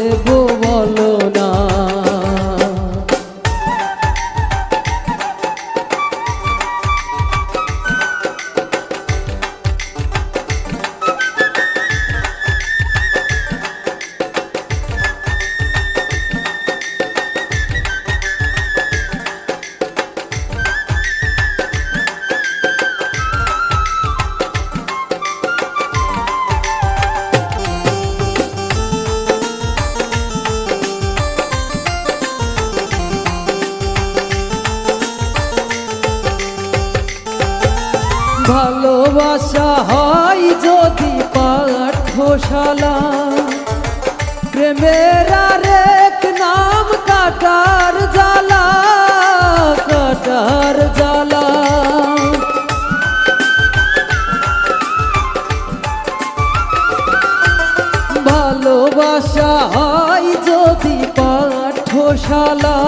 দেব বলো না। ভালোবাসা হয় যদি পাঠশালা, প্রেমের আরেক নাম কাটার জ্বালা, কাটার জ্বালা। ভালোবাসা হয় যদি পাঠশালা,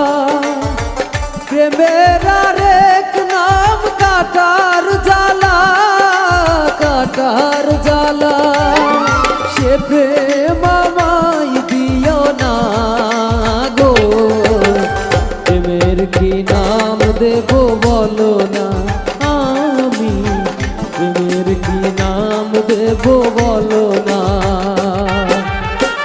প্রেমের আরেক নাম কাটার জ্বালা, কাটার জ্বালা। সে প্রেম আমায় দিও না গো, প্রেমের কি নাম দেব বলো না, আমি প্রেমের কি নাম দেব বলো